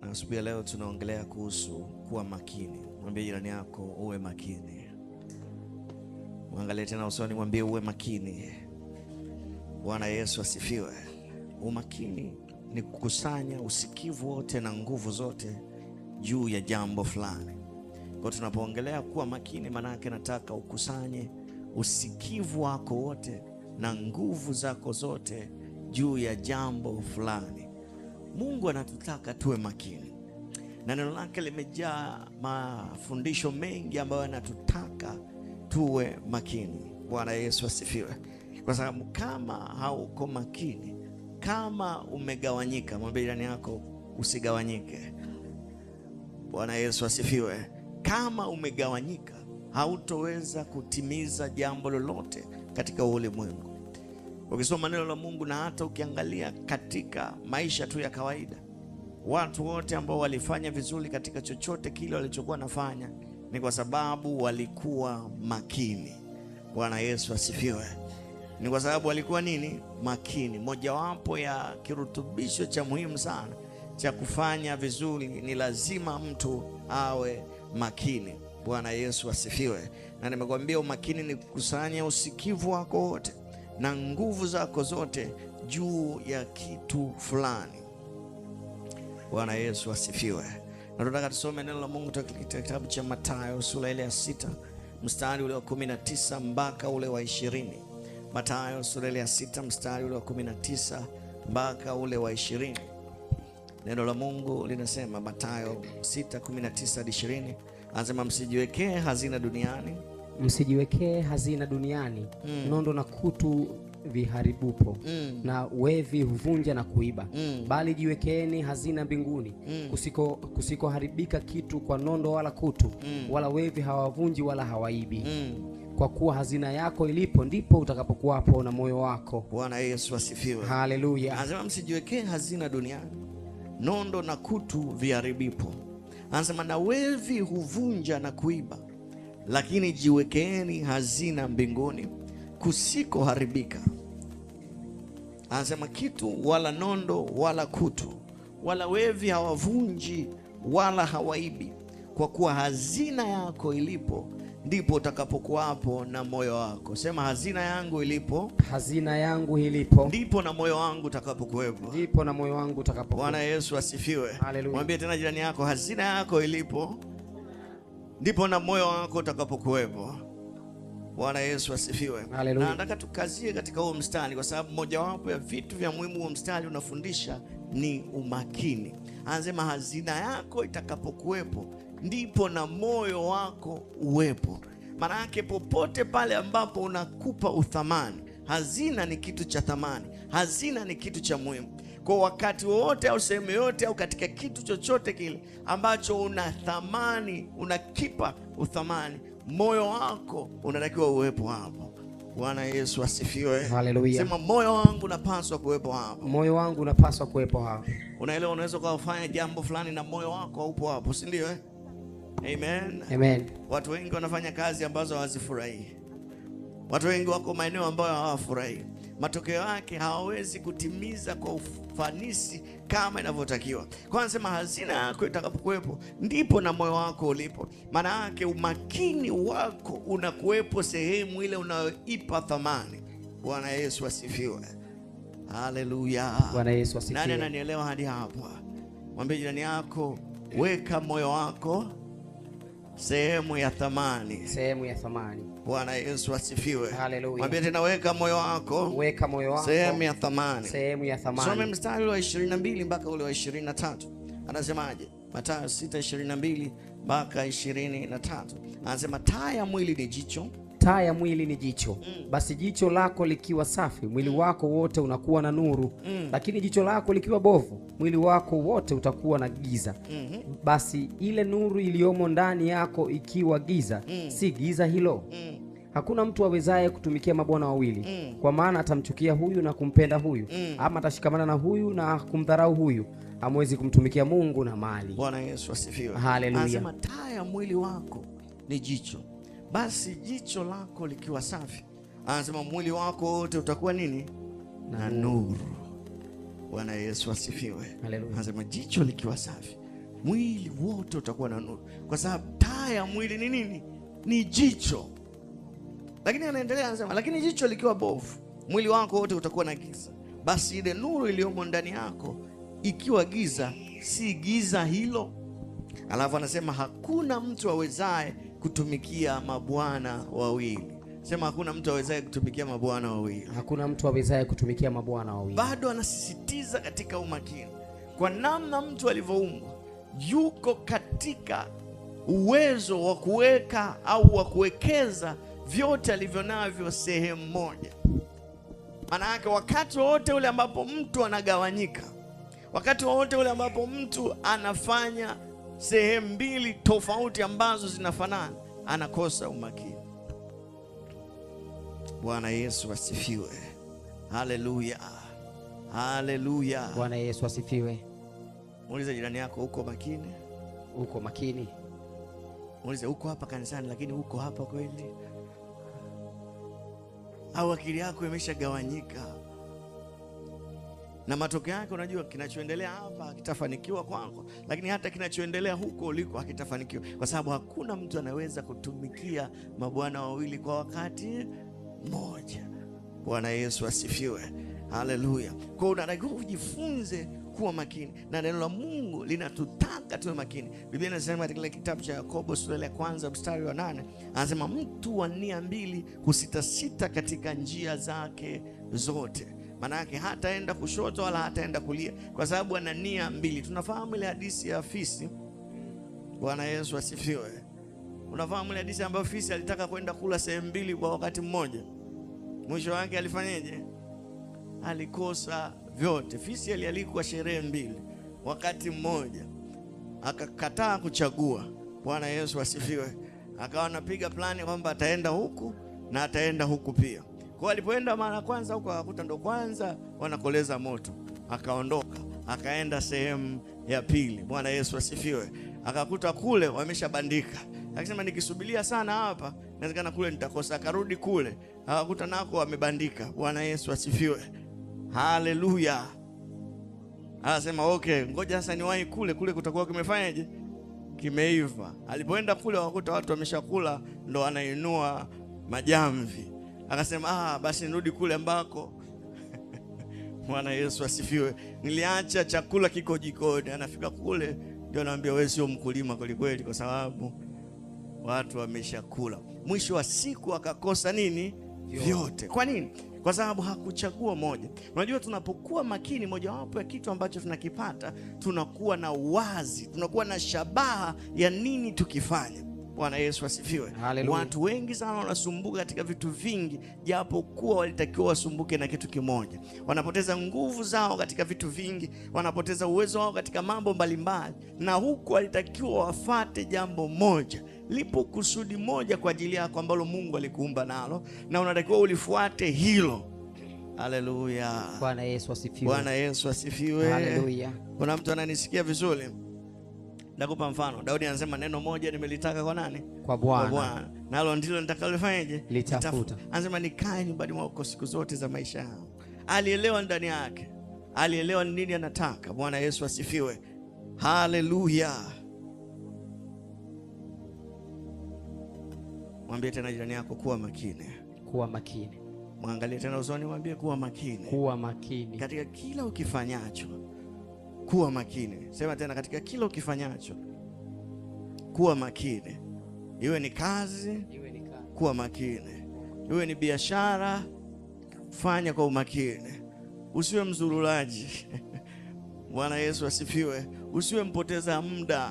Na asubuhi ya leo tunaongelea kuhusu kuwa makini. Mwambie jirani yako uwe makini. Mwangalie tena usoni, mwambie uwe makini. Bwana Yesu asifiwe. Umakini ni kukusanya usikivu wote na nguvu zote juu ya jambo fulani. Kwa tunapoongelea kuwa makini, maana yake nataka ukusanye usikivu wako wote na nguvu zako zote juu ya jambo fulani. Mungu anatutaka tuwe makini, na neno lake limejaa mafundisho mengi ambayo yanatutaka tuwe makini. Bwana Yesu asifiwe. Kwa sababu kama hauko makini, kama umegawanyika, mwambie jirani yako usigawanyike. Bwana Yesu asifiwe. Kama umegawanyika, hautoweza kutimiza jambo lolote katika ulimwengu. Ukisoma neno la Mungu na hata ukiangalia katika maisha tu ya kawaida, watu wote ambao walifanya vizuri katika chochote kile walichokuwa nafanya ni kwa sababu walikuwa makini. Bwana Yesu asifiwe. Ni kwa sababu walikuwa nini? Makini. Mojawapo ya kirutubisho cha muhimu sana cha kufanya vizuri ni lazima mtu awe makini. Bwana Yesu asifiwe. Na nimekwambia umakini ni kukusanya usikivu wako wote na nguvu zako zote juu ya kitu fulani. Bwana Yesu asifiwe. Na tunataka tusome neno la Mungu katika kitabu cha Mathayo sura ile ya 6 mstari ule wa 19 mpaka ule wa 20. Mathayo sura ile ya 6 mstari ule wa 19 mpaka ule wa 20. Neno la Mungu linasema, Mathayo 6:19 hadi 20, anasema msijiwekee hazina duniani. Msijiwekee hazina duniani, nondo na kutu viharibupo, na wevi huvunja na kuiba. Bali jiwekeeni hazina mbinguni, kusikoharibika kitu kwa nondo wala kutu, wala wevi hawavunji wala hawaibi. Kwa kuwa hazina yako ilipo, ndipo utakapokuwapo na moyo wako. Bwana Yesu asifiwe. Haleluya. Anasema msijiwekee hazina duniani, nondo na kutu viharibipo. Anasema na wevi huvunja na kuiba, lakini jiwekeeni hazina mbinguni, kusikoharibika. Anasema kitu wala nondo wala kutu wala wevi hawavunji wala hawaibi. Kwa kuwa hazina yako ilipo, ndipo utakapokuwapo na moyo wako. Sema hazina yangu ilipo. Hazina yangu ilipo, ndipo na moyo wangu utakapokuwepo. Ndipo na moyo wangu utakapokuwepo. Bwana Yesu asifiwe. Haleluya. Mwambie tena jirani yako, hazina yako ilipo, ndipo na moyo wako utakapokuwepo. Bwana Yesu asifiwe. Haleluya. Na nataka tukazie katika huo mstari, kwa sababu mojawapo ya vitu vya muhimu huo mstari unafundisha ni umakini. Anasema hazina yako itakapokuwepo, ndipo na moyo wako uwepo. Maana yake popote pale ambapo unakupa uthamani, hazina ni kitu cha thamani, hazina ni kitu cha muhimu. Kwa wakati wote au sehemu yote au katika kitu chochote kile ambacho una thamani, unakipa uthamani, moyo wako unatakiwa uwepo hapo. Bwana Yesu asifiwe. Haleluya. Sema moyo wangu unapaswa kuwepo hapo. Moyo wangu unapaswa kuwepo hapo. Unaelewa, unaweza kufanya jambo fulani na moyo wako haupo hapo, si ndio? Amen. Amen. Watu wengi wanafanya kazi ambazo hawazifurahii. Watu wengi wako maeneo ambayo hawafurahii. Matokeo yake hawawezi kutimiza kwa ufanisi kama inavyotakiwa. Kwa nasema hazina yako itakapokuwepo, ndipo na moyo wako ulipo. Maana yake umakini wako unakuwepo sehemu ile unayoipa thamani. Bwana Yesu asifiwe. Haleluya. Bwana Yesu asifiwe. Nani ananielewa hadi hapa? Mwambie jirani yako, weka moyo wako sehemu ya thamani. Sehemu ya thamani. Bwana Yesu asifiwe. Haleluya. Mwambie tena, weka moyo wako. Weka moyo wako sehemu ya thamani. Sehemu ya thamani. Some mstari wa 22 mpaka ule wa 23. Anasemaje? Mathayo 6:22 mpaka 23. Anasema taa ya mwili ni jicho. Taa ya mwili ni jicho. Basi jicho lako likiwa safi, mwili wako wote unakuwa na nuru. Lakini jicho lako likiwa bovu, mwili wako wote utakuwa na giza. Basi ile nuru iliyomo ndani yako ikiwa giza, si giza hilo? Hakuna mtu awezaye kutumikia mabwana wawili, kwa maana atamchukia huyu na kumpenda huyu, ama atashikamana na huyu na kumdharau huyu. Hamwezi kumtumikia Mungu na mali. Bwana Yesu asifiwe. Haleluya. Anasema taa ya mwili wako ni jicho. Basi jicho lako likiwa safi, anasema mwili wako wote utakuwa nini? Na nuru. Bwana Yesu asifiwe. Haleluya. Anasema jicho likiwa safi. mwili wote utakuwa na nuru, kwa sababu taa ya mwili ni nini? Ni jicho. Lakini anaendelea anasema, lakini jicho likiwa bovu, mwili wako wote utakuwa na giza. Basi ile nuru iliyomo ndani yako ikiwa giza, si giza hilo? Alafu anasema hakuna mtu awezaye kutumikia mabwana wawili. Sema hakuna mtu awezaye kutumikia mabwana wawili. Hakuna mtu awezaye kutumikia mabwana wawili. Bado anasisitiza katika umakini, kwa namna mtu alivyoumbwa, yuko katika uwezo wa kuweka au wa kuwekeza vyote alivyo navyo sehemu moja. Maana yake wakati wote ule ambapo mtu anagawanyika, wakati wote ule ambapo mtu anafanya sehemu mbili tofauti ambazo zinafanana, anakosa umakini. Bwana Yesu asifiwe. Haleluya, haleluya. Bwana Yesu asifiwe. Muulize jirani yako, uko makini? Uko makini? Muulize, uko hapa kanisani lakini uko hapa kweli? Au akili yako imeshagawanyika? Na matokeo yake, unajua kinachoendelea hapa hakitafanikiwa kwako, lakini hata kinachoendelea huko uliko hakitafanikiwa, kwa sababu hakuna mtu anaweza kutumikia mabwana wawili kwa wakati mmoja. Bwana Yesu asifiwe. Haleluya. Kwa hiyo unatakiwa ujifunze kuwa makini, na neno la Mungu linatutaka tuwe makini. Biblia inasema katika kitabu cha Yakobo sura ya 1 mstari wa 8, anasema mtu wa nia mbili husitasita katika njia zake zote. Maana yake hataenda kushoto wala hataenda kulia, kwa sababu ana nia mbili. Tunafahamu ile hadithi ya fisi. Bwana Yesu asifiwe. Unafahamu ile hadithi ambayo fisi alitaka kwenda kula sehemu mbili kwa wakati mmoja. Mwisho wake alifanyeje? Alikosa vyote. Fisi alialikwa sherehe mbili wakati mmoja, akakataa kuchagua. Bwana Yesu asifiwe. Akawa anapiga plani kwamba ataenda huku na ataenda huku pia. Kwa alipoenda mara kwanza huko, akakuta ndo kwanza wanakoleza moto, akaondoka akaenda sehemu ya pili. Bwana Yesu asifiwe. Akakuta kule wameshabandika, akasema nikisubiria sana hapa inawezekana kule nitakosa. Akarudi kule, akakuta nako wamebandika. Bwana Yesu asifiwe. Haleluya. Anasema okay, ngoja sasa niwahi kule kutakuwa kimefanyaje? Kimeiva. Alipoenda kule wakakuta watu wameshakula, ndo anainua majamvi. Akasema basi nirudi kule ambako Bwana Yesu asifiwe, niliacha chakula kiko jikoni. Anafika kule ndio anaambia wewe sio mkulima kweli kweli, kwa sababu watu wameshakula. Mwisho wa siku akakosa nini? Vyote. Kwa nini? Kwa sababu hakuchagua moja. Unajua, tunapokuwa makini, mojawapo ya kitu ambacho tunakipata, tunakuwa na uwazi, tunakuwa na shabaha ya nini tukifanya. Bwana Yesu asifiwe. Hallelujah. Watu wengi sana wanasumbuka katika vitu vingi, japo kuwa walitakiwa wasumbuke na kitu kimoja. Wanapoteza nguvu zao katika vitu vingi, wanapoteza uwezo wao katika mambo mbalimbali, na huku walitakiwa wafate jambo moja. Lipo kusudi moja kwa ajili yako ambalo Mungu alikuumba nalo, na unatakiwa ulifuate hilo. Haleluya. Bwana Yesu asifiwe. Bwana Yesu asifiwe. Haleluya. Kuna mtu ananisikia vizuri? Nakupa mfano. Daudi anasema neno moja nimelitaka kwa nani? Kwa Bwana. Nalo ndilo nitakalofanyaje? Litafuta. Anasema nikae nyumbani mwako siku zote za maisha yangu. Alielewa ndani yake, alielewa nini anataka. Bwana Yesu asifiwe. Haleluya. Mwambie tena jirani yako, kuwa makini. Kuwa makini. Mwangalie tena usoni, mwambie kuwa makini. Kuwa makini Katika kila ukifanyacho, kuwa makini. Sema tena, katika kila ukifanyacho, kuwa makini. Iwe ni kazi, kuwa makini. Iwe ni biashara, fanya kwa umakini. Usiwe mzurulaji. Bwana Yesu asifiwe. Usiwe mpoteza muda.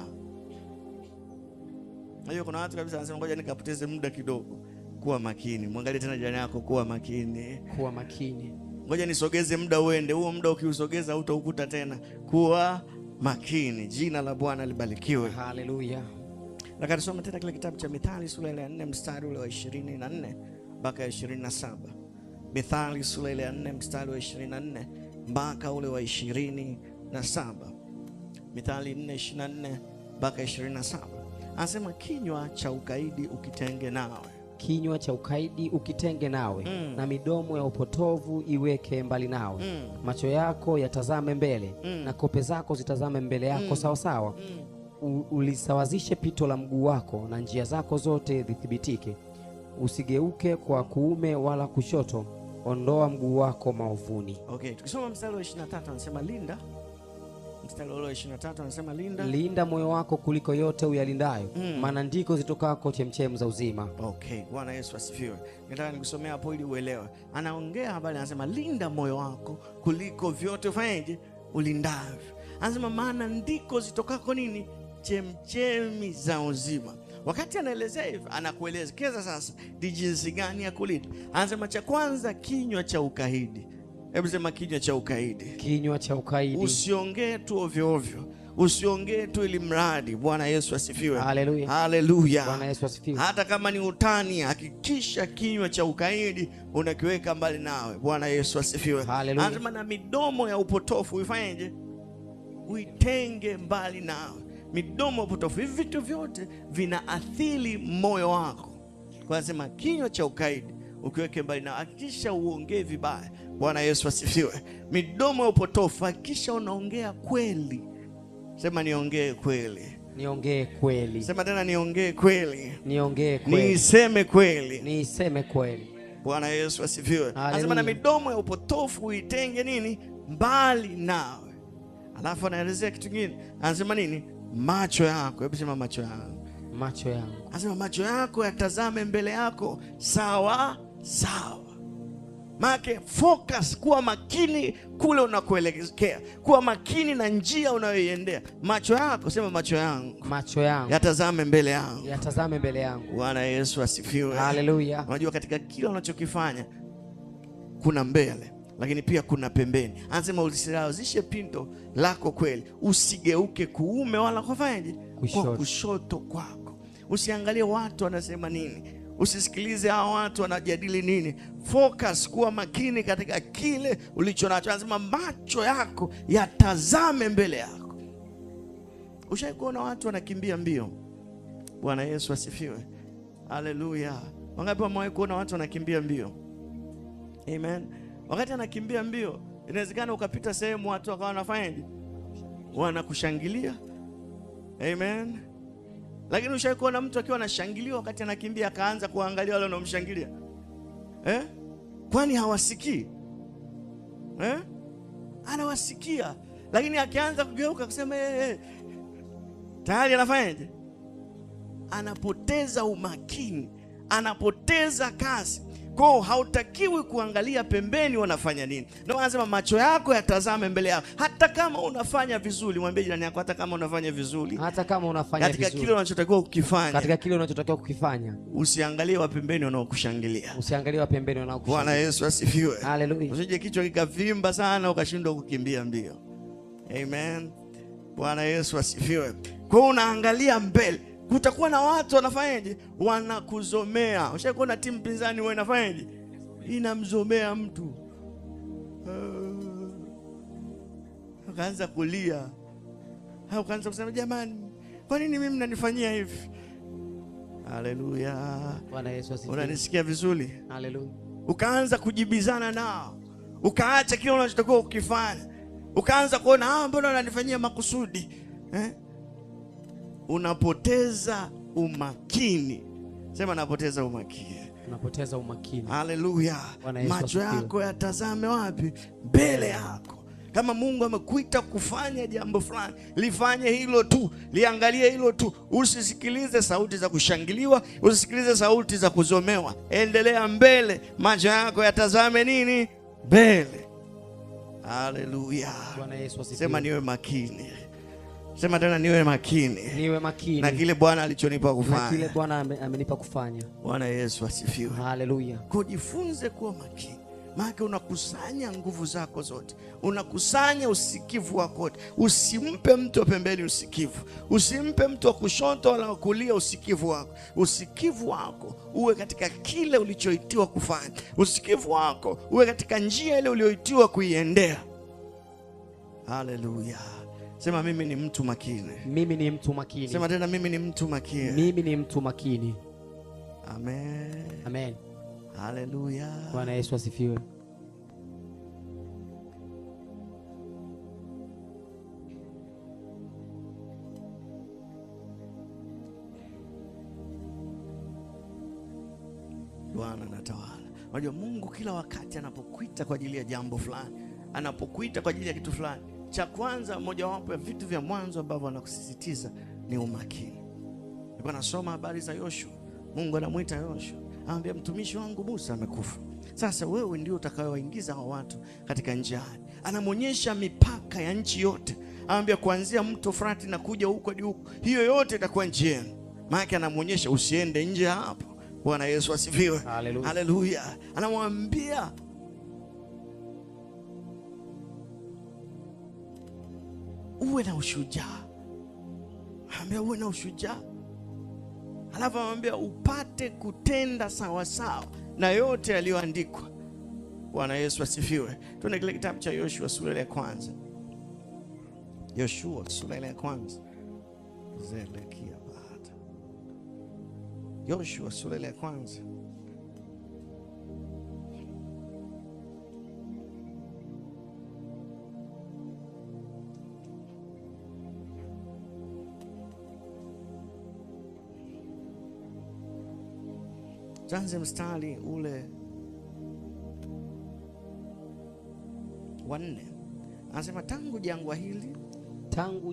Hiyo kuna watu kabisa wanasema ngoja nikapoteze muda kidogo. Kuwa makini. Mwangalie tena jirani yako, kuwa makini. Kuwa makini. Ngoja nisogeze muda uende. Huo muda ukiusogeza hutaukuta tena. Kuwa makini. Jina la Bwana libarikiwe. Haleluya. Nataka tusome tena kile kitabu cha Mithali sura ya 4 mstari ule wa 24 mpaka 27. Mithali sura ya 4 mstari wa 24 mpaka ule wa 27. Mithali 4:24 mpaka 27. Anasema kinywa cha ukaidi ukitenge nawe. Kinywa cha ukaidi ukitenge nawe, na midomo ya upotovu iweke mbali nawe. Macho yako yatazame mbele, na kope zako zitazame mbele yako sawa sawa. ulisawazishe pito la mguu wako na njia zako zote zithibitike. Usigeuke kwa kuume wala kushoto, ondoa mguu wako maovuni. Okay, tukisoma mstari wa 23 anasema linda. Mstari wa 23 anasema linda. Linda moyo wako kuliko yote uyalindayo, maana ndiko zitokako chemchem za uzima. Okay, Bwana Yesu asifiwe. Nataka nikusomea hapo ili uelewe. Anaongea habari, anasema linda moyo wako kuliko vyote ufanyeje? Ulindavyo. Anasema maana ndiko zitokako nini? Chemchemi za uzima. Wakati anaelezea hivi, anakuelekeza sasa ni jinsi gani ya kulinda. Anasema cha kwanza, kinywa cha ukaidi. Hebu sema kinywa cha ukaidi. Kinywa cha ukaidi. Usiongee tu ovyo ovyo. Usiongee tu ili mradi. Bwana Yesu asifiwe. Haleluya. Haleluya. Bwana Yesu asifiwe. Hata kama ni utani, hakikisha kinywa cha ukaidi unakiweka mbali nawe. Bwana Yesu asifiwe. Haleluya. Anasema na midomo ya upotofu uifanyeje? Uitenge mbali nawe. Midomo ya upotofu, hivi vitu vyote vinaathiri moyo wako. Kwa anasema kinywa cha ukaidi ukiweke mbali nawe, hakikisha uongee vibaya. Bwana Yesu asifiwe. Midomo ya upotofu, hakikisha unaongea kweli. Sema niongee kweli. Niongee kweli. Sema tena niongee kweli. Niongee kweli. Niseme kweli. Niseme kweli. Bwana Yesu asifiwe. Anasema na midomo ya upotofu uitenge nini? Mbali nawe. Alafu anaelezea kitu kingine. Anasema nini? Macho yako. Hebu sema macho yangu. Macho yangu. Anasema macho yako yatazame mbele yako sawa sawa. Make focus, kuwa makini kule unakoelekea, kuwa makini na njia unayoiendea. Macho yako, sema macho yangu. Macho yangu yatazame mbele yangu. Yatazame mbele yangu. Bwana Yesu asifiwe. Haleluya. Unajua katika kila unachokifanya kuna mbele, lakini pia kuna pembeni. Anasema usilazishe pinto lako kweli, usigeuke kuume wala kufanyaje? Kwa kushoto kwako. Usiangalie watu wanasema nini, usisikilize hao watu wanajadili nini. Focus, kuwa makini katika kile ulicho nacho. Anasema macho yako yatazame mbele yako. Ushawahi kuona watu wanakimbia mbio? Bwana Yesu asifiwe. Haleluya. Wangapi wamewahi kuona watu wanakimbia mbio? Amen. Wakati anakimbia mbio, inawezekana ukapita sehemu watu wakawa wanafanyaje? Wanakushangilia. Amen. Lakini ushawahi kuona mtu akiwa anashangiliwa wakati anakimbia akaanza kuangalia wale wanaomshangilia? Kwani hawasikii? Anawasikia. Lakini akianza kugeuka kusema tayari anafanyaje? Anapoteza umakini, anapoteza kasi. Kwa hautakiwi kuangalia pembeni wanafanya nini. Ndio anasema macho yako yatazame mbele yako. Hata kama unafanya vizuri, mwambie jirani yako, hata kama unafanya vizuri. Hata kama unafanya vizuri. Katika kile unachotakiwa kukifanya. Katika kile unachotakiwa kukifanya. Usiangalie wa pembeni wanaokushangilia. Usiangalie wa pembeni wanaokushangilia. Bwana Yesu asifiwe. Haleluya. Usije kichwa kikavimba sana ukashindwa kukimbia mbio. Amen. Bwana Yesu asifiwe. Kwa unaangalia mbele. Kutakuwa na watu wanafanyaje? Wanakuzomea. Ushakuona timu pinzani wewe inafanyaje? Inamzomea mtu. Ukaanza kulia. Ukaanza kusema jamani, kwa nini mimi mnanifanyia hivi? Haleluya. Bwana Yesu asifiwe. Unanisikia vizuri? Haleluya. Ukaanza kujibizana nao. Ukaacha kile unachotakiwa ukifanya. Ukaanza kuona mbona wananifanyia makusudi? Unapoteza umakini. Sema napoteza umakini. Unapoteza umakini. Haleluya. Macho yako yatazame wapi? Mbele yako. Kama Mungu amekuita kufanya jambo fulani, lifanye hilo tu, liangalie hilo tu. Usisikilize sauti za kushangiliwa, usisikilize sauti za kuzomewa. Endelea mbele, macho yako yatazame nini? Mbele. Haleluya. Bwana Yesu asifiwe. Sema niwe makini. Sema tena niwe makini. Niwe makini. Na kile Bwana alichonipa kufanya. Na kile Bwana amenipa kufanya. Bwana Yesu asifiwe. Haleluya. Kujifunze kuwa makini. Maana unakusanya nguvu zako zote. Unakusanya usikivu wako wote. Usimpe mtu wa pembeni usikivu. Usimpe mtu wa kushoto wala wa kulia usikivu wako. Usikivu wako uwe katika kile ulichoitiwa kufanya. Usikivu wako uwe katika njia ile uliyoitiwa kuiendea. Haleluya. Sema mimi ni mtu makini. Mimi ni mtu makini. Sema tena mimi ni mtu makini. Mimi ni mtu makini. Amen. Amen. Haleluya. Bwana Yesu asifiwe. Bwana anatawala. Unajua Mungu kila wakati anapokuita kwa ajili ya jambo fulani, anapokuita kwa ajili ya kitu fulani, cha kwanza, mojawapo ya vitu vya mwanzo ambavyo anakusisitiza ni umakini. Nilikuwa nasoma habari za Yoshua. Mungu anamuita Yoshua, anamwambia mtumishi wangu Musa amekufa. Sasa wewe ndio utakayowaingiza hao watu katika nchi ya ahadi. Anamwonyesha mipaka ya nchi yote. Anamwambia kuanzia mto Frati na kuja huko hadi huko, hiyo yote itakuwa nchi yenu. Maana anamwonyesha usiende nje hapo. Bwana Yesu asifiwe. Haleluya. Haleluya. Anamwambia uwe na ushujaa. Anamwambia uwe na ushujaa. Halafu anamwambia upate kutenda sawa sawa na yote yaliyoandikwa. Bwana Yesu asifiwe. Tuone kile kitabu cha Yoshua sura ya kwanza. Yoshua sura ya kwanza. Zelekea baada. Yoshua sura ya kwanza. Tuanze mstari ule wa 4. Anasema tangu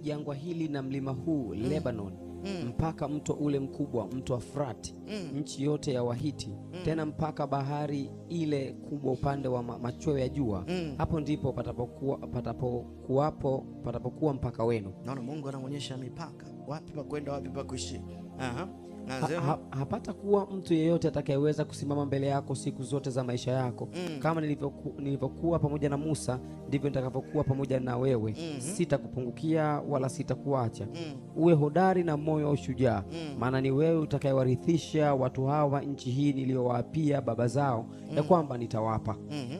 jangwa hili na mlima huu Lebanon mpaka mto ule mkubwa, mto wa Frati, nchi yote ya Wahiti, tena mpaka bahari ile kubwa upande wa machweo ya jua, hapo ndipo patapokuwa mpaka wenu. Naona Mungu anaonyesha mipaka, wapi pa kwenda, wapi pa kuishi. Hapata kuwa mtu yeyote atakayeweza kusimama mbele yako siku zote za maisha yako. Kama nilivyokuwa pamoja na Musa, ndivyo nitakavyokuwa pamoja na wewe. Sitakupungukia wala sitakuacha. Uwe hodari na moyo wa ushujaa, maana ni wewe utakayewarithisha watu hawa nchi hii niliyowaapia baba zao ya kwamba nitawapa.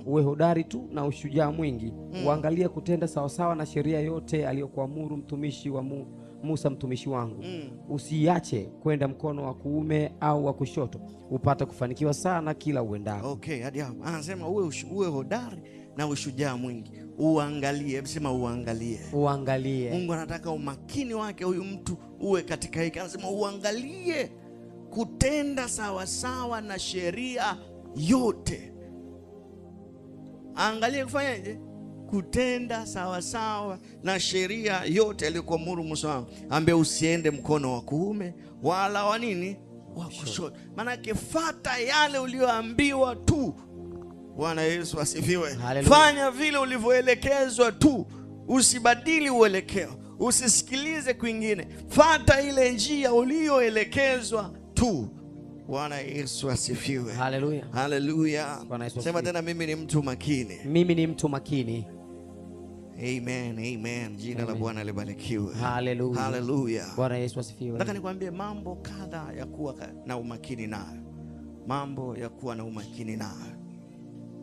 Uwe hodari tu na ushujaa mwingi. Uangalie kutenda sawasawa na sheria yote aliyokuamuru mtumishi wa Musa mtumishi wangu. Usiache kwenda mkono wa kuume au wa kushoto, upate kufanikiwa sana kila uendako. Okay, hadi hapo. Anasema uwe hodari na ushujaa mwingi. Uangalie, sema uangalie. Uangalie. Mungu anataka umakini wake huyu mtu uwe katika hiki. Anasema uangalie kutenda sawa sawa na sheria yote. Angalie kufanyaje? Kutenda sawa sawa na sheria yote aliyokuamuru Musa wangu. Ambe usiende mkono wa kuume wala wa nini? Wa kushoto. Maana fuata yale ulioambiwa tu. Bwana Yesu asifiwe. Fanya vile ulivyoelekezwa tu. Usibadili uelekeo. Usisikilize kwingine. Fuata ile njia ulioelekezwa tu. Bwana Yesu asifiwe. Haleluya. Haleluya. Sema tena, mimi ni mtu makini. Mimi ni mtu makini. Amen, amen. Jina la Bwana libarikiwe. Haleluya. Haleluya. Bwana Yesu asifiwe. Nataka nikwambie mambo kadha ya kuwa na umakini nayo. Mambo ya kuwa na umakini nayo.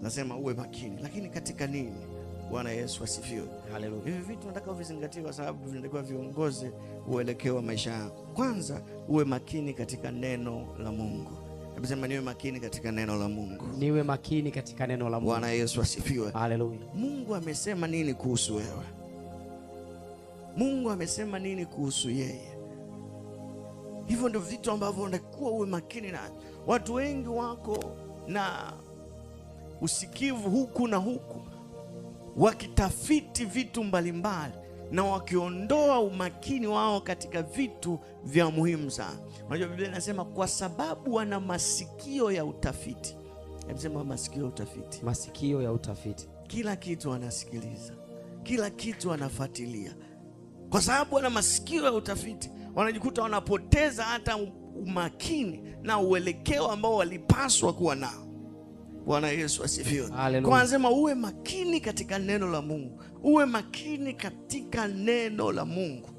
Nasema uwe makini, lakini katika nini? Bwana Yesu asifiwe. Haleluya. Hivi vitu nataka uvizingatie kwa sababu vinatakiwa viongoze uelekeo wa maisha yako. Kwanza, uwe makini katika neno la Mungu. Hebu sema niwe makini katika neno la Mungu. Niwe makini katika neno la Mungu. Bwana Yesu asifiwe. Haleluya. Mungu amesema nini kuhusu wewe? Mungu amesema nini kuhusu yeye? Hivyo ndio vitu ambavyo unatakiwa uwe makini na. Watu wengi wako na usikivu huku na huku, wakitafiti vitu mbalimbali na wakiondoa umakini wao katika vitu vya muhimu sana. Unajua Biblia inasema kwa sababu wana masikio ya utafiti. Hebu sema masikio ya utafiti. Masikio ya utafiti. Kila kitu wanasikiliza, kila kitu wanafuatilia. Kwa sababu wana masikio ya utafiti, wanajikuta wanapoteza hata umakini na uelekeo ambao walipaswa kuwa nao. Bwana Yesu asifiwe. Kwa anasema uwe makini katika neno la Mungu. Uwe makini katika neno la Mungu.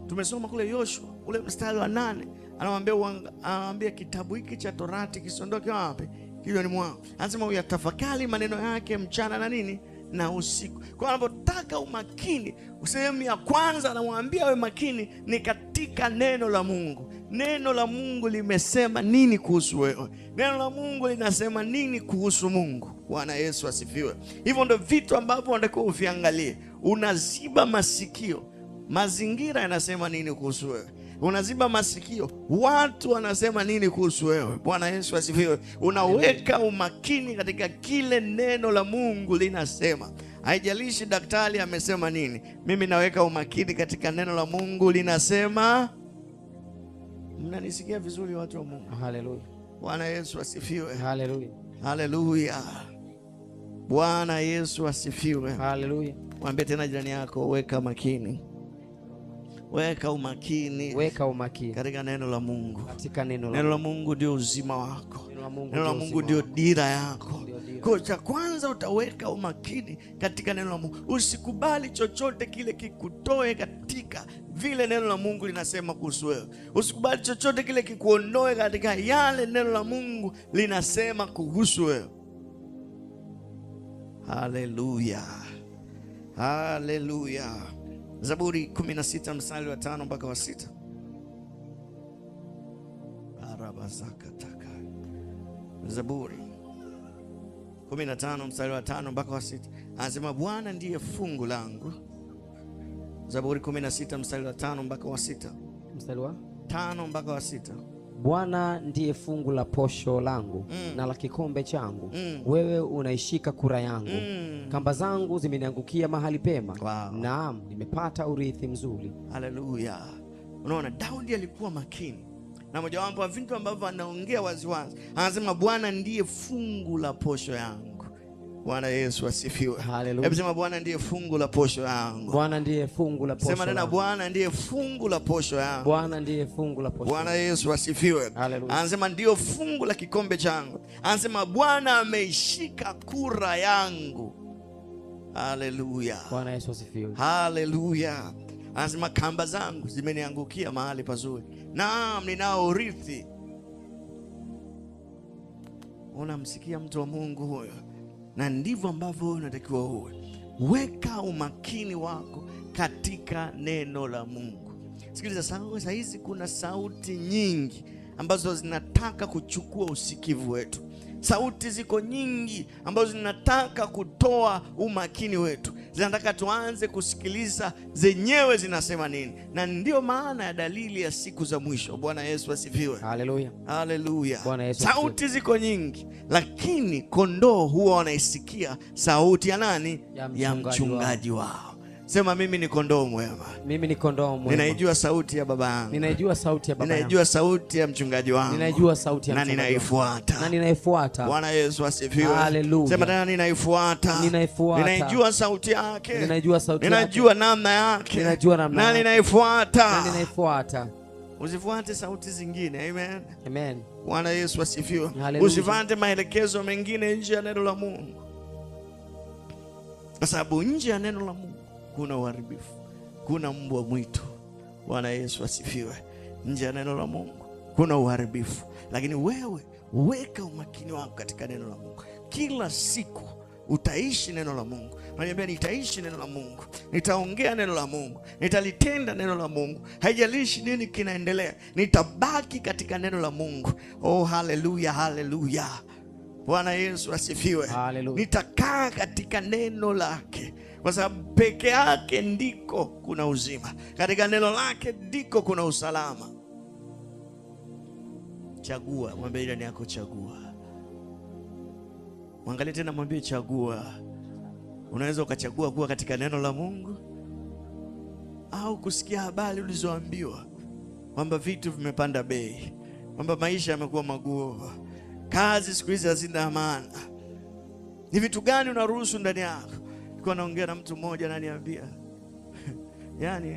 Tumesoma kule Yoshua ule mstari wa 8, anamwambia kitabu hiki cha Torati kisiondoke wapi? Kinywani mwako. Anasema uyatafakari maneno yake mchana na nini? Na usiku. Kwa anapotaka umakini, sehemu ya kwanza anamwambia awe makini ni katika neno la Mungu. Neno la Mungu limesema nini kuhusu wewe? Neno la Mungu linasema nini kuhusu Mungu? Bwana Yesu asifiwe. Hivyo ndio vitu ambavyo unatakiwa uviangalie. Unaziba masikio. Mazingira yanasema nini kuhusu wewe? unaziba masikio. Watu wanasema nini kuhusu wewe? Bwana Yesu asifiwe. Unaweka umakini katika kile neno la Mungu linasema. Haijalishi daktari amesema nini, mimi naweka umakini katika neno la Mungu linasema. Mnanisikia vizuri watu wa Mungu? Haleluya. Bwana Yesu asifiwe. Haleluya. Haleluya. Bwana Yesu asifiwe. Haleluya. Mwambie tena jirani yako, weka makini. Weka umakini. Weka umakini katika neno la Mungu. Katika neno la Mungu ndio uzima wako. Neno la Mungu ndio dira yako. Kwa cha kwanza utaweka umakini katika neno la Mungu. Usikubali chochote kile kikutoe katika vile neno la Mungu linasema kuhusu wewe. Usikubali chochote kile kikuondoe katika yale neno la Mungu linasema kuhusu wewe. Haleluya. Haleluya. Zaburi 16 mstari wa 5 mpaka wa 6. Arabazakataka. Zaburi 15 mstari wa 5 mpaka wa 6. Anasema Bwana ndiye fungu langu. Zaburi 16 mstari wa 5 mpaka wa 6. Mstari wa 5 mpaka wa 6. Bwana ndiye fungu la posho langu na la kikombe changu. Wewe unaishika kura yangu. Kamba zangu zimeniangukia mahali pema. Wow. Naam, nimepata urithi mzuri. Haleluya. Unaona, Daudi alikuwa makini. Na mojawapo wa vitu ambavyo anaongea waziwazi, anasema Bwana ndiye fungu la posho yangu. Bwana Yesu asifiwe. Haleluya. Hebu sema Bwana ndiye fungu la posho yangu. Bwana ndiye fungu la posho. Sema tena Bwana ndiye fungu la posho yangu. Bwana ndiye fungu la posho. Bwana Yesu asifiwe. Anasema ndio fungu la kikombe changu. Anasema Bwana ameishika kura yangu. Haleluya. Bwana Yesu asifiwe. Haleluya. Anasema kamba zangu zimeniangukia mahali pazuri. Naam, ninao urithi. Unamsikia mtu wa Mungu huyo? Na ndivyo ambavyo unatakiwa uwe. Weka umakini wako katika neno la Mungu. Sikiliza, sasa hizi kuna sauti nyingi ambazo zinataka kuchukua usikivu wetu. Sauti ziko nyingi ambazo zinataka kutoa umakini wetu. Zinataka tuanze kusikiliza zenyewe zinasema nini. Na ndio maana ya dalili ya siku za mwisho. Bwana Yesu asifiwe. Haleluya. Haleluya. Sauti ziko nyingi, lakini kondoo huwa wanaisikia sauti ya nani? Ya mchungaji wao. Sema mimi ni kondoo mwema. Mimi ni kondoo mwema. Ninaijua sauti ya baba yangu. Ninaijua sauti ya baba yangu. Ninaijua sauti ya mchungaji wangu. Ninaijua sauti ya mchungaji wangu. Na ninaifuata. Bwana Yesu asifiwe. Haleluya. Sema tena ninaifuata. Ninaijua sauti yake. Ninajua namna yake. Na ninaifuata. Usifuate sauti zingine. Amen. Amen. Bwana Yesu asifiwe. Usifuate maelekezo mengine nje ya neno la Mungu. Kwa sababu nje ya neno la Mungu kuna uharibifu, kuna mbwa mwitu. Bwana Yesu asifiwe. Nje ya neno la Mungu kuna uharibifu, lakini wewe weka umakini wako katika neno la Mungu. Kila siku utaishi neno la Mungu. Unaniambia nitaishi neno la Mungu, nitaongea neno la Mungu, nitalitenda neno la Mungu. Haijalishi nini kinaendelea, nitabaki katika neno la Mungu. Oh, haleluya, haleluya. Bwana Yesu asifiwe. Haleluya. Nitakaa katika neno lake, kwa sababu peke yake ndiko kuna uzima. Katika neno lake ndiko kuna usalama. Chagua. Mwambie jirani yako chagua. Mwangalie tena, mwambie chagua. Unaweza ukachagua kuwa katika neno la Mungu au kusikia habari ulizoambiwa kwamba vitu vimepanda bei, kwamba maisha yamekuwa magumu, kazi siku hizi hazina amana. Ni vitu gani unaruhusu ndani yako? Nilikuwa naongea na mtu mmoja ananiambia yani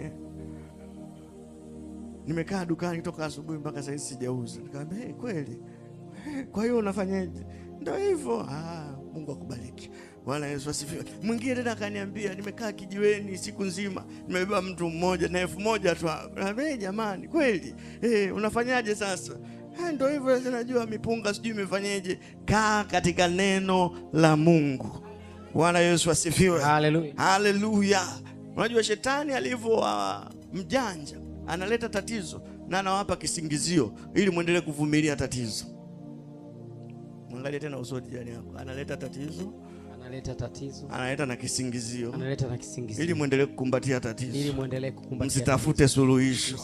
nimekaa dukani toka asubuhi mpaka sasa hivi sijauza. Nikamwambia hey, kweli? Kwa hiyo unafanyaje? Ndio hivyo. Mungu akubariki. Bwana Yesu asifiwe. Mwingine tena akaniambia nimekaa kijiweni siku nzima, nimebeba mtu mmoja na 1000 tu. Nikamwambia jamani, kweli? Unafanyaje sasa? Ndio hivyo, najua mipunga sijui imefanyaje. Kaa katika neno la Mungu. Bwana Yesu asifiwe. Haleluya. Haleluya. Unajua shetani alivyo mjanja, analeta tatizo na anawapa kisingizio ili muendelee kuvumilia tatizo. Mwangalie tena usodi jirani yako. Analeta tatizo analeta tatizo, analeta na kisingizio, ili muendelee kukumbatia tatizo, msitafute suluhisho.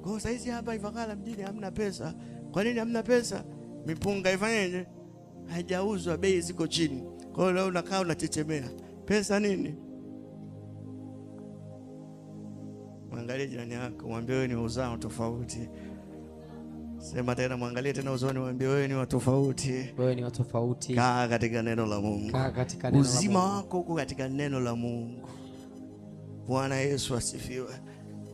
Kwa saizi hapa Ifakara mjini hamna pesa. Kwa nini hamna pesa? Mipunga ifanyeje? Haijauzwa, bei ziko chini. Kwa hiyo leo unakaa unachechemea. Pesa nini? Mwangalie jirani yako, mwambie wewe ni uzao tofauti. Sema tena, mwangalie tena uzoni, mwambie wewe ni wa tofauti. Wewe ni wa tofauti. Kaa katika neno la Mungu. Uzima wako uko katika neno la Mungu. Bwana Yesu asifiwe.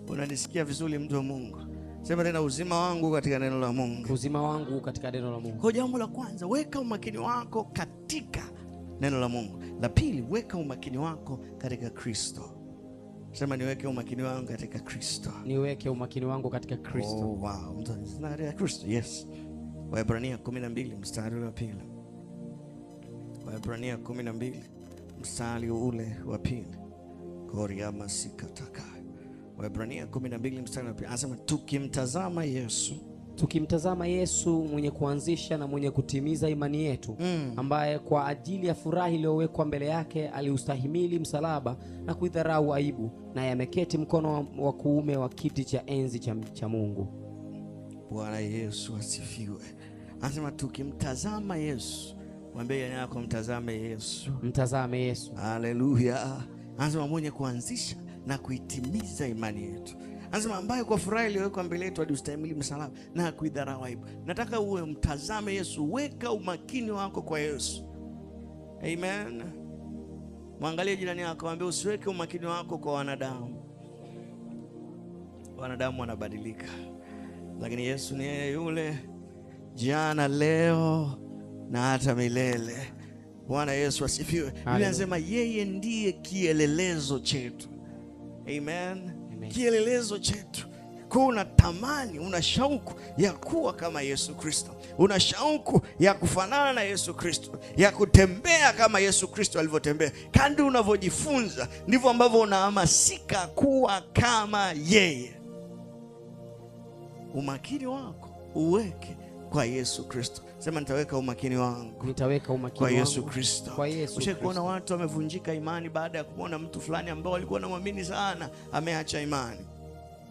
Unanisikia vizuri mtu wa Mungu? Sema tena, uzima wangu katika neno la Mungu. Uzima wangu katika neno la Mungu. Kwa jambo la kwanza, weka umakini wako katika neno la Mungu. La pili, weka umakini wako katika Kristo. Sema, niweke umakini wangu katika Kristo. Niweke umakini wangu katika Kristo. Oh, wow. Mtazama katika Kristo. Yes. Waebrania 12 mstari wa pili. Waebrania 12 mstari ule wa pili. Koria masikataka. Waebrania 12 mstari wa pili. Anasema tukimtazama Yesu mwenye kuanzisha na mwenye kutimiza imani yetu, ambaye kwa ajili ya furaha iliyowekwa mbele yake aliustahimili msalaba na kuidharau aibu, na yameketi mkono wa kuume wa kiti cha enzi cha Mungu. Bwana Yesu asifiwe. Anasema tukimtazama Yesu. Mwambie yako, mtazame Yesu. Mtazame Yesu. Haleluya. Anasema mwenye kuanzisha na kuitimiza imani yetu. Anasema ambaye kwa furaha iliyowekwa mbele yetu aliustahimili msalaba na kuidharau aibu. Nataka uwe mtazame Yesu. Weka umakini wako kwa Yesu. Amen. Mwangalie jirani yako, mwambie usiweke umakini wako kwa wanadamu. Wanadamu wanabadilika, lakini Yesu ni yeye yule jana, leo na hata milele. Bwana Yesu asifiwe. Anasema yeye ndiye kielelezo chetu. Amen. Kielelezo chetu. Kwa unatamani, una shauku ya kuwa kama Yesu Kristo. Una shauku ya kufanana na Yesu Kristo, ya kutembea kama Yesu Kristo alivyotembea. Kadri unavyojifunza ndivyo ambavyo unahamasika kuwa kama yeye. Umakini wako uweke kwa Yesu Kristo. Sema, nitaweka umakini wangu kwa Yesu Kristo. Ushakuona watu wamevunjika imani baada ya kuona mtu fulani ambao walikuwa wanamwamini sana ameacha imani?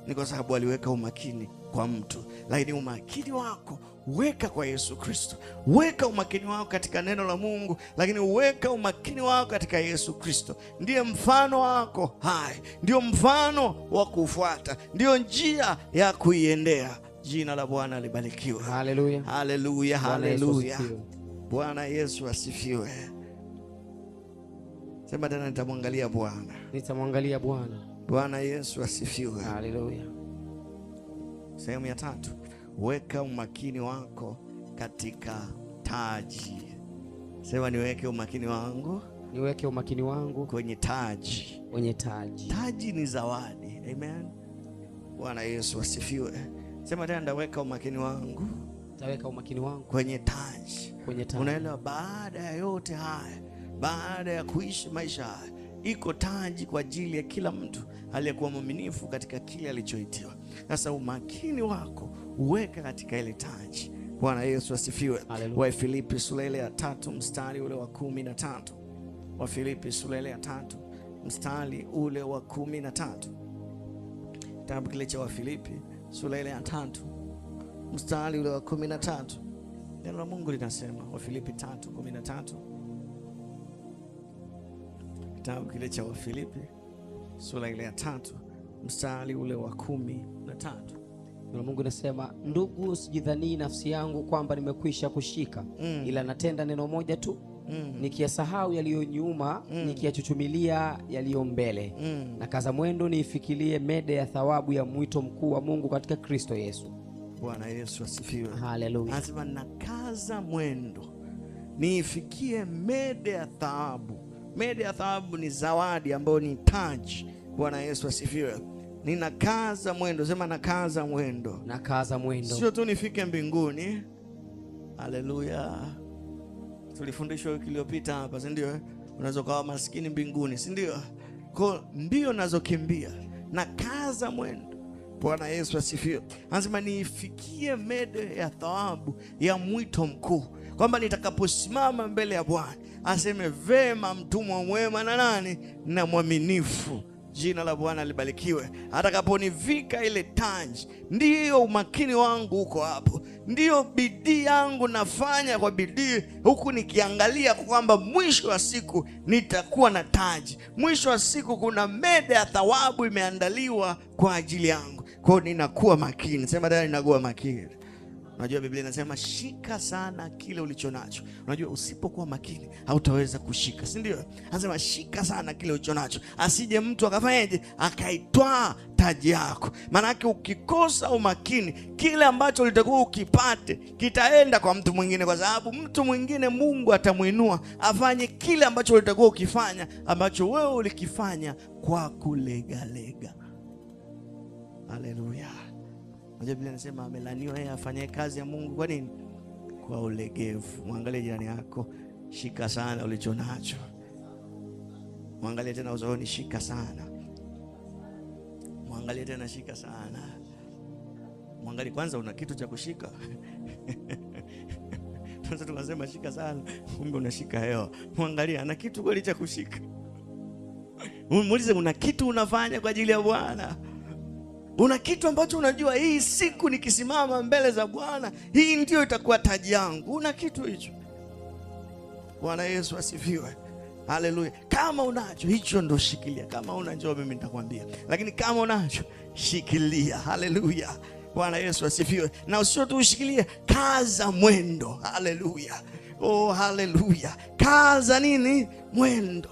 Ni kwa sababu aliweka umakini kwa mtu. Lakini umakini wako weka kwa Yesu Kristo. Weka umakini wako katika neno la Mungu, lakini uweka umakini wako katika Yesu Kristo. Ndiye mfano wako hai, ndio mfano wa kufuata, ndio njia ya kuiendea. Jina la Bwana libarikiwe. Haleluya. Haleluya. Haleluya. Bwana Yesu asifiwe. Sema tena, nitamwangalia Bwana. Nitamwangalia Bwana. Bwana Yesu asifiwe. Haleluya. Sehemu ya 3, weka umakini wako katika taji. Sema, niweke umakini wangu. Niweke umakini wangu kwenye taji. Kwenye taji. Taji ni zawadi. Amen. Bwana Yesu asifiwe. Sema tena, ndaweka umakini wangu. Taweka umakini wangu kwenye taji. Kwenye taji. Unaelewa, baada ya yote haya, baada ya kuishi maisha haya, iko taji kwa ajili ya kila mtu aliyekuwa mwaminifu katika kile alichoitiwa. Sasa umakini wako uweka katika ile taji. Bwana Yesu asifiwe. Wa Filipi sura ya 3 mstari ule wa 13. Wa Filipi sura ya 3 mstari ule wa 13. Kitabu kile cha Wa Filipi sura ya 3 mstari ule wa 13. Neno la Mungu linasema, Wa Filipi 3:13. Kitabu kile cha Wa Filipi sura ile ya 3 mstari ule wa 13. Neno la Mungu linasema, ndugu, sijidhani nafsi yangu kwamba nimekwisha kushika, ila natenda neno moja tu, nikiyasahau yaliyo nyuma, nikiyachuchumilia yaliyo mbele, na kaza mwendo niifikirie mede ya thawabu ya mwito mkuu wa Mungu katika Kristo Yesu. Bwana Yesu asifiwe. Haleluya. Anasema, na kaza mwendo niifikie mede ya thawabu. Mede ya thawabu ni zawadi ambayo ni taji. Bwana Yesu asifiwe. Ninakaza mwendo. Sema, nakaza mwendo. Nakaza mwendo. Sio tu nifike mbinguni. Haleluya. Tulifundishwa wiki iliyopita hapa, si ndio? Unaweza kuwa maskini mbinguni, si ndio? Kwa mbio nazokimbia, nakaza mwendo. Bwana Yesu asifiwe. Anasema niifikie mede ya thawabu ya mwito mkuu. kwamba nitakaposimama mbele ya Bwana aseme vema, mtumwa mwema na nani na mwaminifu. Jina la Bwana libarikiwe. Atakaponivika ile taji, ndiyo umakini wangu uko hapo, ndiyo bidii yangu nafanya kwa bidii, huku nikiangalia kwamba mwisho wa siku nitakuwa na taji. Mwisho wa siku kuna mede ya thawabu imeandaliwa kwa ajili yangu. Kwa hiyo ninakuwa makini. Sema dada, ninakuwa makini. Unajua Biblia inasema shika sana kile ulicho nacho. Unajua usipokuwa makini hautaweza kushika, si ndio? Anasema shika sana kile ulicho nacho, asije mtu akafanyaje, akaitwaa taji yako. Maana yake ukikosa umakini, kile ambacho ulitakuwa ukipate kitaenda kwa mtu mwingine, kwa sababu mtu mwingine Mungu atamuinua afanye kile ambacho ulitakuwa ukifanya, ambacho wewe ulikifanya kwa kulegalega. Haleluya. Biblia inasema amelaniwa yeye afanye kazi ya Mungu kwa nini? Kwa ulegevu. Mwangalie jirani yako, shika sana ulicho nacho. Mwangalie tena usoni, shika sana. Mwangalie tena, shika sana. Mwangalie kwanza, una kitu cha kushika. Sasa tunasema shika sana, kumbe unashika hewa. Mwangalie ana kitu kweli cha kushika. Muulize, una kitu unafanya kwa ajili ya Bwana? Una kitu ambacho unajua hii siku nikisimama mbele za Bwana, hii ndio itakuwa taji yangu? Una kitu hicho? Bwana Yesu asifiwe. Haleluya. Kama unacho hicho ndo shikilia. Kama una njoo mimi nitakwambia. Lakini kama unacho shikilia. Haleluya. Bwana Yesu asifiwe. Na usio tu ushikilie, kaza mwendo. Haleluya. Oh, haleluya. Kaza nini? Mwendo.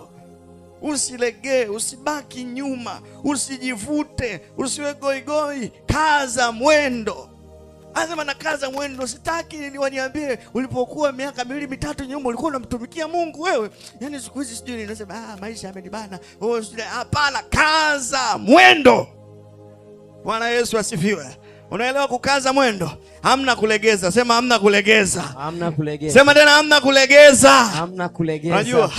Usilegee, usibaki nyuma, usijivute, usiwe goigoi. Kaza mwendo. Anasema na kaza mwendo. Sitaki niwaniambie ulipokuwa miaka 2 3 nyuma ulikuwa unamtumikia Mungu wewe. Yaani siku hizi sijui ninasema maisha yamenibana. Hapana, kaza mwendo. Bwana Yesu asifiwe. Unaelewa kukaza mwendo? Hamna kulegeza. Sema hamna kulegeza. Hamna kulegeza. Sema tena hamna kulegeza. Hamna kulegeza. Unajua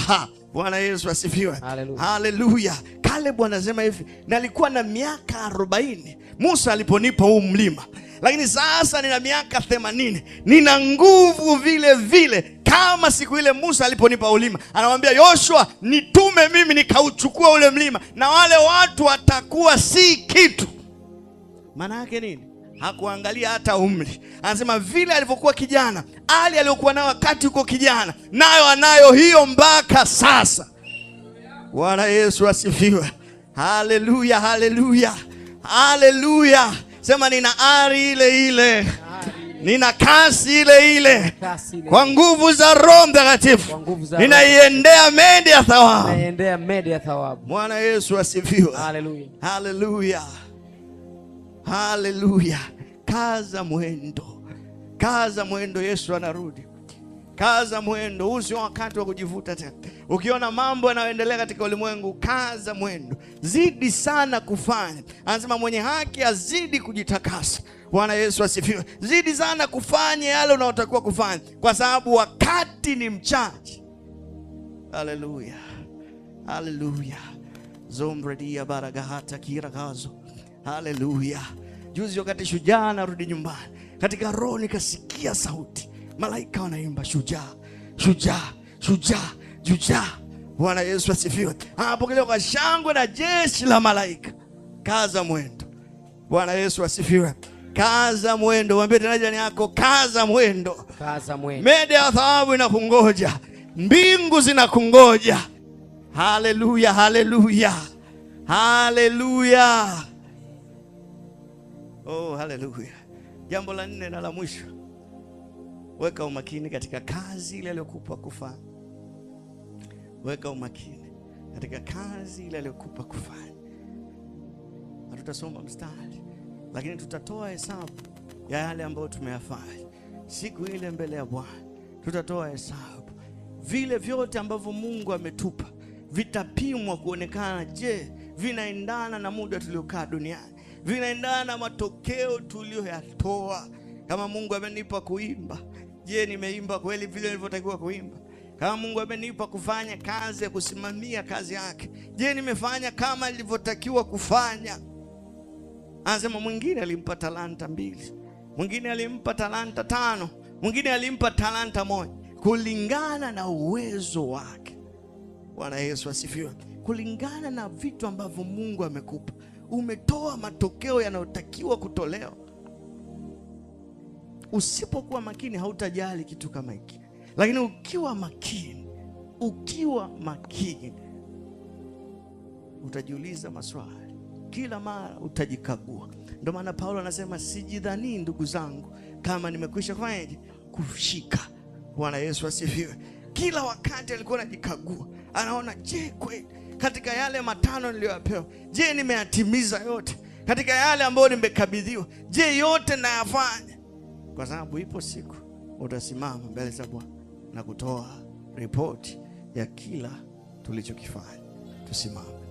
Bwana Yesu asifiwe. Haleluya. Caleb anasema hivi, nalikuwa na miaka 40 Musa aliponipa huu mlima, lakini sasa nina miaka 80, nina nguvu vile vile kama siku ile Musa aliponipa ulima. Anamwambia Yoshua, nitume mimi nikauchukua ule mlima na wale watu watakuwa si kitu. Maana yake nini? Hakuangalia hata umri. Anasema vile alivyokuwa kijana, hali aliyokuwa nayo wakati uko kijana, nayo anayo hiyo mpaka sasa. Bwana Yesu asifiwe. Haleluya, haleluya, haleluya. Sema nina ari ile ile, nina kasi ile ile, kwa nguvu za Roho Mtakatifu ninaiendea mede ya thawabu. Naiendea mede ya thawabu. Bwana Yesu asifiwe. Haleluya, haleluya, haleluya. Kaza mwendo, kaza mwendo. Yesu anarudi. Kaza mwendo. Huu sio wakati wa kujivuta tena. Ukiona mambo yanayoendelea katika ulimwengu, kaza mwendo, zidi sana kufanya. Anasema mwenye haki azidi kujitakasa. Bwana Yesu asifiwe. Zidi sana kufanya yale unayotakiwa kufanya, kwa sababu wakati ni mchache. Haleluya, haleluya. Zomredia baragahata kiragazo. Haleluya. Juzi wakati shujaa narudi nyumbani, katika roho nikasikia sauti, malaika wanaimba shujaa, shujaa, shujaa, shujaa. Bwana Yesu asifiwe. Anapokelewa kwa shangwe na jeshi la malaika. Kaza mwendo. Bwana Yesu asifiwe. Kaza mwendo. Mwambie tena jirani yako, kaza mwendo. Kaza mwendo. Mede ya thawabu inakungoja. Mbingu zinakungoja. Haleluya, haleluya, haleluya. Oh, haleluya. Jambo la 4 na la mwisho, weka umakini katika kazi ile aliyokupa kufanya. Weka umakini katika kazi ile aliyokupa kufanya. Hatutasoma mstari, lakini tutatoa hesabu ya yale ambayo tumeyafanya siku ile mbele ya Bwana. Tutatoa hesabu. Vile vyote ambavyo Mungu ametupa vitapimwa kuonekana, je, vinaendana na muda tuliokaa duniani? Vinaendana na matokeo tulioyatoa? Kama Mungu amenipa kuimba, je, nimeimba kweli vile nilivyotakiwa kuimba? Kama Mungu amenipa kufanya kazi ya kusimamia kazi yake, je, nimefanya kama nilivyotakiwa kufanya? Anasema mwingine alimpa talanta 2, mwingine alimpa talanta 5, mwingine alimpa talanta 1. kulingana na uwezo wake. Bwana Yesu asifiwe. Kulingana na vitu ambavyo Mungu amekupa, umetoa matokeo yanayotakiwa kutolewa. Usipokuwa makini hautajali kitu kama hiki, lakini ukiwa makini utajiuliza maswali kila mara, utajikagua. Ndio maana Paulo anasema sijidhani ndugu zangu kama nimekwisha kufanyaje, kushika. Bwana Yesu asifiwe. Kila wakati alikuwa anajikagua, anaona, je, kweli katika yale 5 niliyopewa, je, nimeyatimiza yote? Katika yale ambayo nimekabidhiwa, je, yote nayafanya? Kwa sababu ipo siku utasimama mbele za Bwana na kutoa ripoti ya kila tulichokifanya. Tusimame.